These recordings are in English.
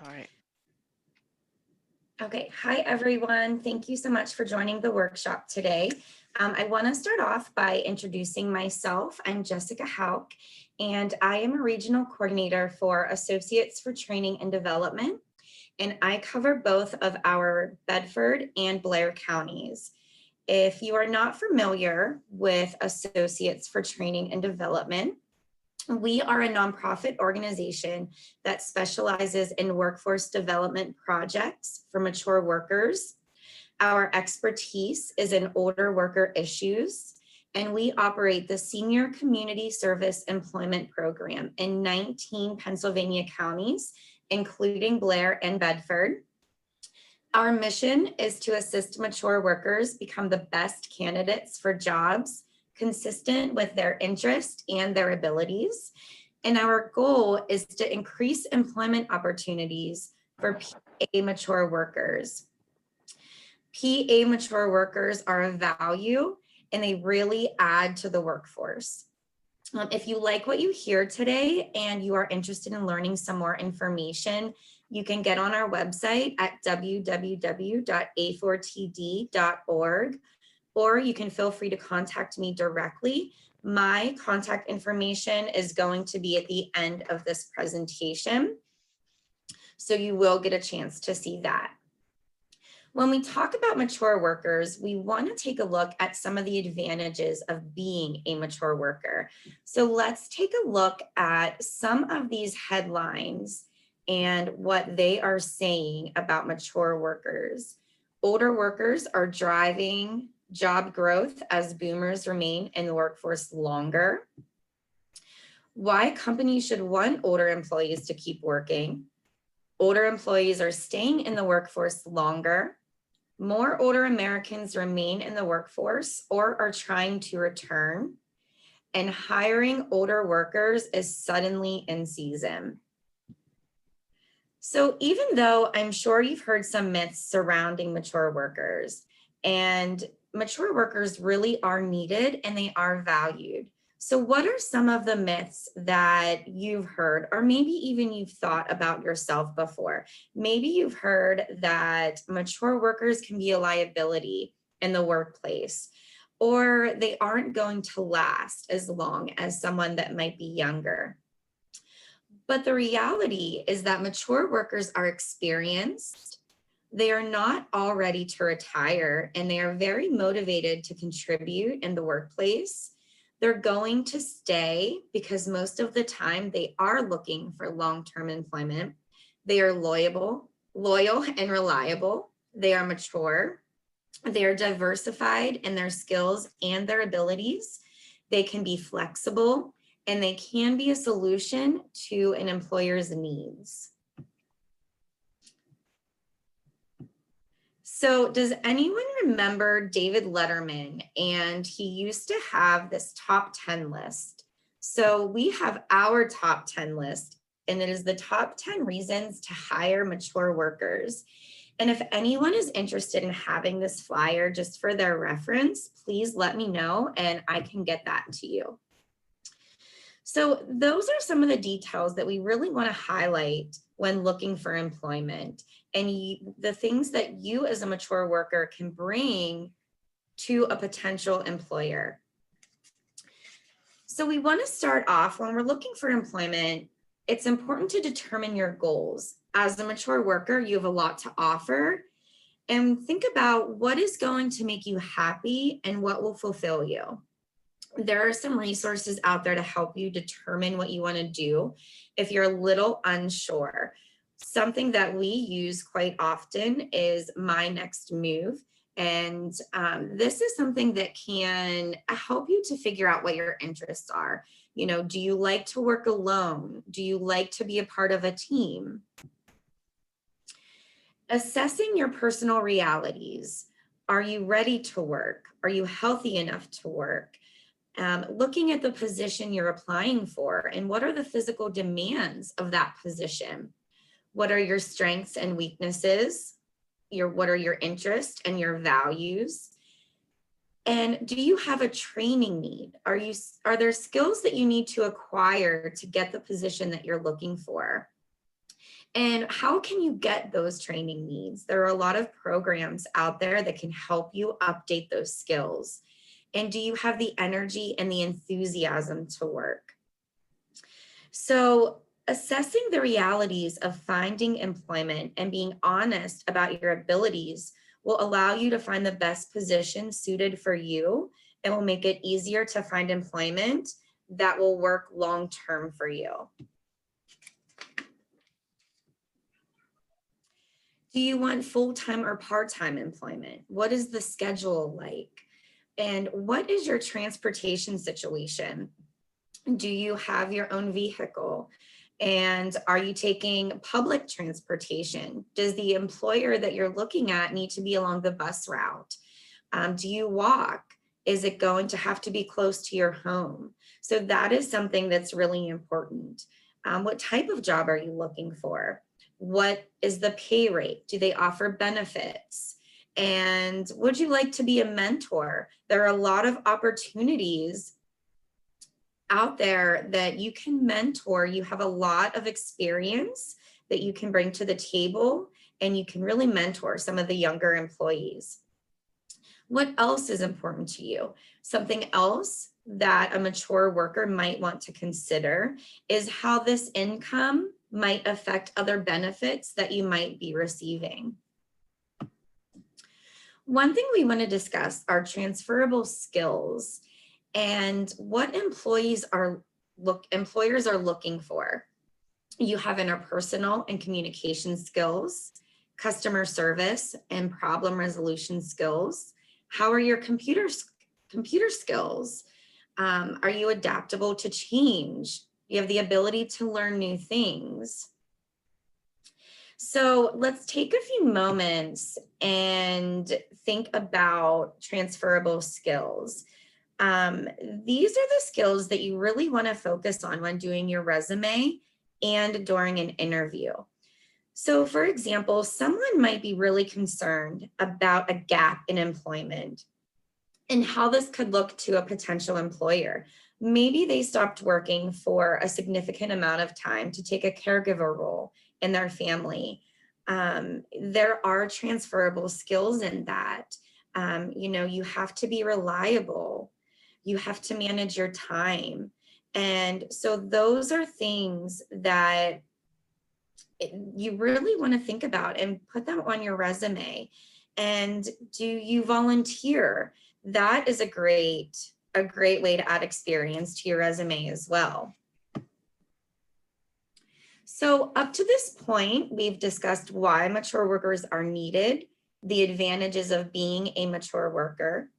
All right. Okay, hi everyone. Thank you so much for joining the workshop today. I want to start off by introducing myself. I'm Jessica Hauk, and I am a regional coordinator for Associates for Training and Development, and I cover both of our Bedford and Blair counties. If you are not familiar with Associates for Training and Development, we are a nonprofit organization that specializes in workforce development projects for mature workers. Our expertise is in older worker issues, and we operate the Senior Community Service Employment Program in 19 Pennsylvania counties, including Blair and Bedford. Our mission is to assist mature workers become the best candidates for jobs consistent with their interest and their abilities. And our goal is to increase employment opportunities for PA mature workers. PA mature workers are of value and they really add to the workforce. If you like what you hear today and you are interested in learning some more information, you can get on our website at www.a4td.org, or you can feel free to contact me directly. My contact information is going to be at the end of this presentation, so you will get a chance to see that. When we talk about mature workers, we want to take a look at some of the advantages of being a mature worker. So let's take a look at some of these headlines and what they are saying about mature workers. Older workers are driving job growth as boomers remain in the workforce longer. Why companies should want older employees to keep working. Older employees are staying in the workforce longer. More older Americans remain in the workforce or are trying to return, and hiring older workers is suddenly in season. So even though I'm sure you've heard some myths surrounding mature workers, and mature workers really are needed and they are valued. So what are some of the myths that you've heard, or maybe even you've thought about yourself before? Maybe you've heard that mature workers can be a liability in the workplace, or they aren't going to last as long as someone that might be younger. But the reality is that mature workers are experienced. They are not all ready to retire, and they are very motivated to contribute in the workplace. They're going to stay because most of the time they are looking for long-term employment. They are loyal and reliable. They are mature. They are diversified in their skills and their abilities. They can be flexible, and they can be a solution to an employer's needs. So does anyone remember David Letterman? And he used to have this top 10 list. So we have our top 10 list, and it is the top 10 reasons to hire mature workers. And if anyone is interested in having this flyer just for their reference, please let me know and I can get that to you. So those are some of the details that we really want to highlight when looking for employment, and the things that you as a mature worker can bring to a potential employer. So we want to start off when we're looking for employment. It's important to determine your goals. As a mature worker, you have a lot to offer, and think about what is going to make you happy and what will fulfill you. There are some resources out there to help you determine what you want to do if you're a little unsure. Something that we use quite often is My Next Move. And this is something that can help you to figure out what your interests are. You know, do you like to work alone? Do you like to be a part of a team? Assessing your personal realities. Are you ready to work? Are you healthy enough to work? Looking at the position you're applying for and what are the physical demands of that position? What are your strengths and weaknesses? What are your interests and your values? And do you have a training need? Are there skills that you need to acquire to get the position that you're looking for? And how can you get those training needs? There are a lot of programs out there that can help you update those skills. And do you have the energy and the enthusiasm to work? So, assessing the realities of finding employment and being honest about your abilities will allow you to find the best position suited for you and will make it easier to find employment that will work long term for you. Do you want full-time or part-time employment? What is the schedule like? And what is your transportation situation? Do you have your own vehicle? And are you taking public transportation? Does the employer that you're looking at need to be along the bus route? Do you walk? Is it going to have to be close to your home? So that is something that's really important. What type of job are you looking for? What is the pay rate? Do they offer benefits? And would you like to be a mentor? There are a lot of opportunities out there that you can mentor. You have a lot of experience that you can bring to the table, and you can really mentor some of the younger employees. What else is important to you? Something else that a mature worker might want to consider is how this income might affect other benefits that you might be receiving. One thing we want to discuss are transferable skills and what employers are looking for. You have interpersonal and communication skills, customer service and problem resolution skills. How are your computer skills? Are you adaptable to change? You have the ability to learn new things. So let's take a few moments and think about transferable skills. These are the skills that you really want to focus on when doing your resume and during an interview. So for example, someone might be really concerned about a gap in employment and how this could look to a potential employer. Maybe they stopped working for a significant amount of time to take a caregiver role in their family. There are transferable skills in that. You have to be reliable. You have to manage your time. And so those are things that you really want to think about and put them on your resume. And do you volunteer? That is a great way to add experience to your resume as well. So up to this point, we've discussed why mature workers are needed, the advantages of being a mature worker,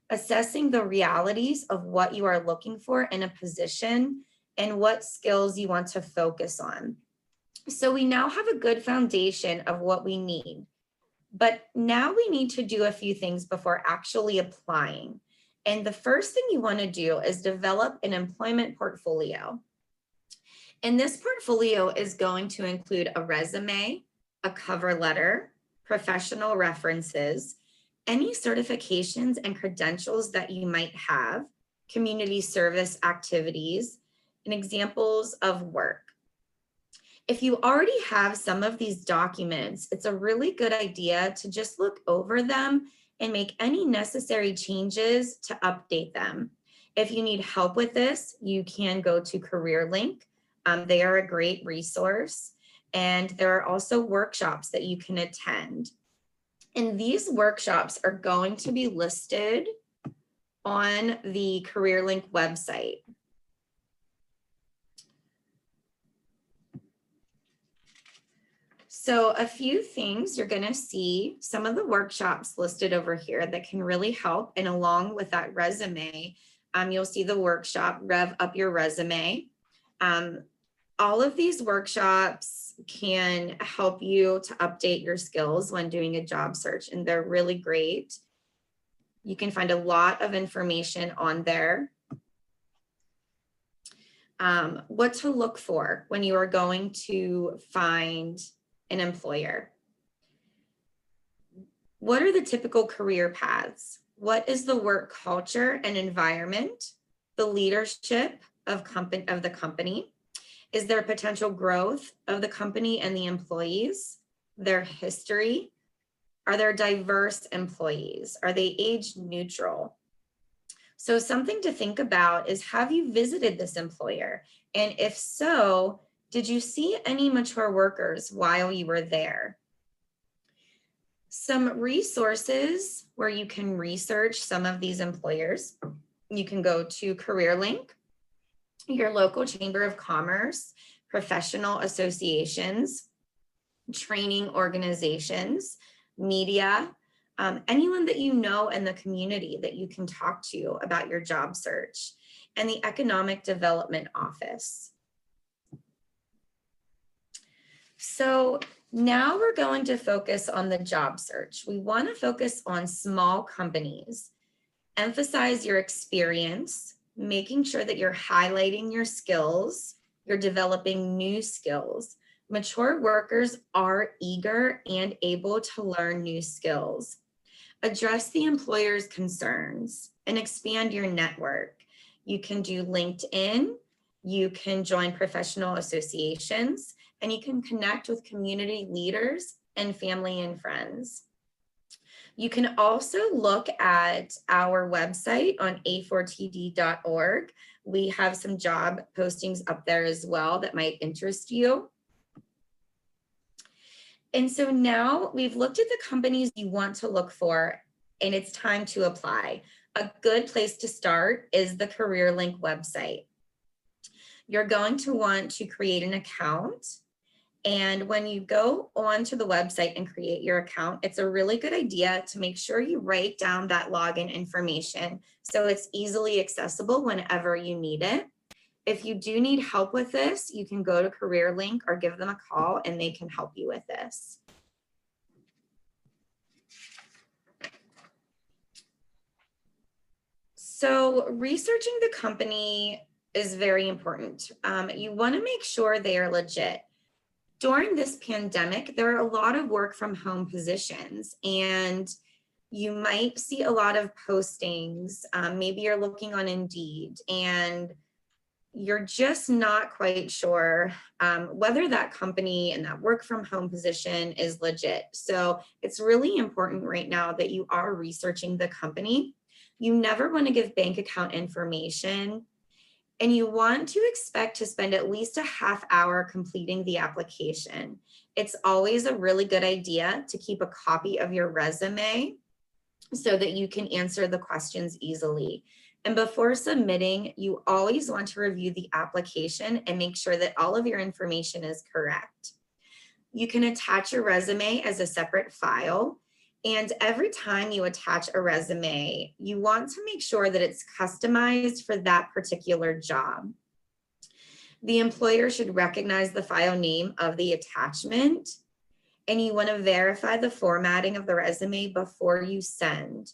assessing the realities of what you are looking for in a position, and what skills you want to focus on. So we now have a good foundation of what we need, but now we need to do a few things before actually applying. And the first thing you want to do is develop an employment portfolio. And this portfolio is going to include a resume, a cover letter, professional references, any certifications and credentials that you might have, community service activities, and examples of work. If you already have some of these documents, it's a really good idea to just look over them and make any necessary changes to update them. If you need help with this, you can go to CareerLink. They are a great resource. And there are also workshops that you can attend. And these workshops are going to be listed on the CareerLink website. So a few things, you're going to see some of the workshops listed over here that can really help. And along with that resume, you'll see the workshop, Rev Up Your Resume. All of these workshops can help you to update your skills when doing a job search, and they're really great. You can find a lot of information on there. What to look for when you are going to find an employer. What are the typical career paths? What is the work culture and environment, the leadership of the company, Is there potential growth of the company and the employees? Their history? Are there diverse employees? Are they age neutral? So something to think about is, have you visited this employer? And if so, did you see any mature workers while you were there? Some resources where you can research some of these employers. You can go to CareerLink, your local chamber of commerce, professional associations, training organizations, media, anyone that you know in the community that you can talk to about your job search, and the Economic Development Office. So now we're going to focus on the job search. We want to focus on small companies. Emphasize your experience, making sure that you're highlighting your skills, you're developing new skills. Mature workers are eager and able to learn new skills. Address the employer's concerns and expand your network. You can do LinkedIn, you can join professional associations, and you can connect with community leaders and family and friends. You can also look at our website on a4td.org. We have some job postings up there as well that might interest you. And so now we've looked at the companies you want to look for, and it's time to apply. A good place to start is the CareerLink website. You're going to want to create an account. And when you go onto the website and create your account, it's a really good idea to make sure you write down that login information so it's easily accessible whenever you need it. If you do need help with this, you can go to CareerLink or give them a call and they can help you with this. So researching the company is very important. You want to make sure they are legit. During this pandemic, there are a lot of work from home positions, and you might see a lot of postings. Maybe you're looking on Indeed and you're just not quite sure whether that company and that work from home position is legit. So it's really important right now that you are researching the company. You never want to give bank account information, and you want to expect to spend at least a half hour completing the application. It's always a really good idea to keep a copy of your resume so that you can answer the questions easily. And before submitting, you always want to review the application and make sure that all of your information is correct. You can attach your resume as a separate file. And every time you attach a resume, you want to make sure that it's customized for that particular job. The employer should recognize the file name of the attachment, and you want to verify the formatting of the resume before you send.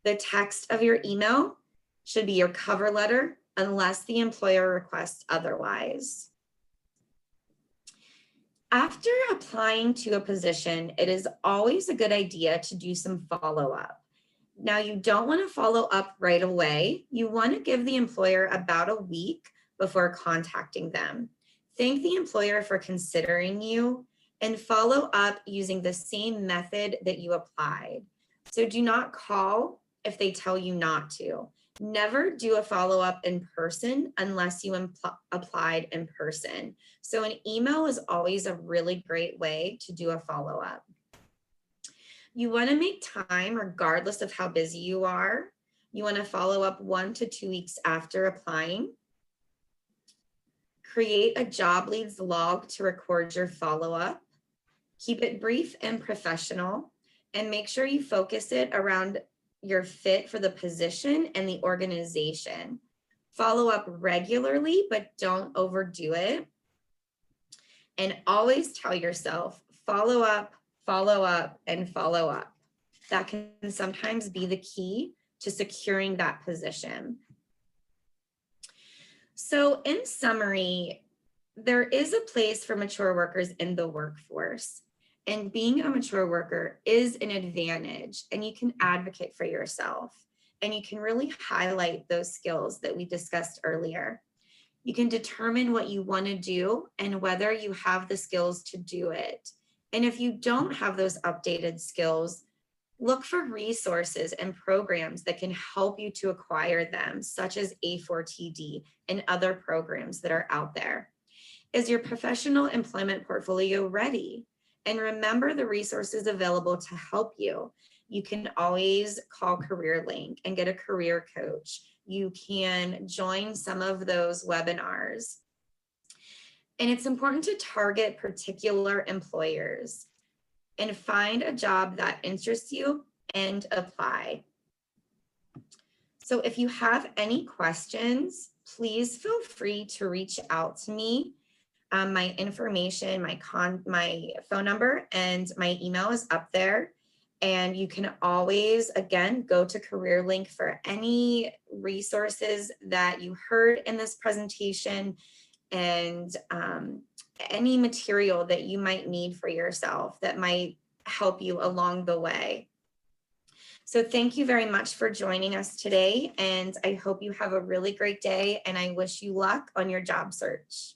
The text of your email should be your cover letter unless the employer requests otherwise. After applying to a position, it is always a good idea to do some follow-up. Now, you don't want to follow up right away. You want to give the employer about a week before contacting them. Thank the employer for considering you and follow up using the same method that you applied. So do not call if they tell you not to. Never do a follow-up in person unless you applied in person. So an email is always a really great way to do a follow-up. You want to make time regardless of how busy you are. You want to follow up 1 to 2 weeks after applying. Create a job leads log to record your follow-up. Keep it brief and professional, and make sure you focus it around your fit for the position and the organization. Follow up regularly, but don't overdo it. And always tell yourself, follow up, and follow up. That can sometimes be the key to securing that position. So in summary, there is a place for mature workers in the workforce. And being a mature worker is an advantage, and you can advocate for yourself, and you can really highlight those skills that we discussed earlier. You can determine what you want to do and whether you have the skills to do it. And if you don't have those updated skills, look for resources and programs that can help you to acquire them, such as A4TD and other programs that are out there. Is your professional employment portfolio ready? And remember the resources available to help you. You can always call CareerLink and get a career coach. You can join some of those webinars. And it's important to target particular employers and find a job that interests you and apply. So if you have any questions, please feel free to reach out to me. My information, my phone number and my email is up there. And you can always, again, go to CareerLink for any resources that you heard in this presentation and any material that you might need for yourself that might help you along the way. So thank you very much for joining us today, and I hope you have a really great day, and I wish you luck on your job search.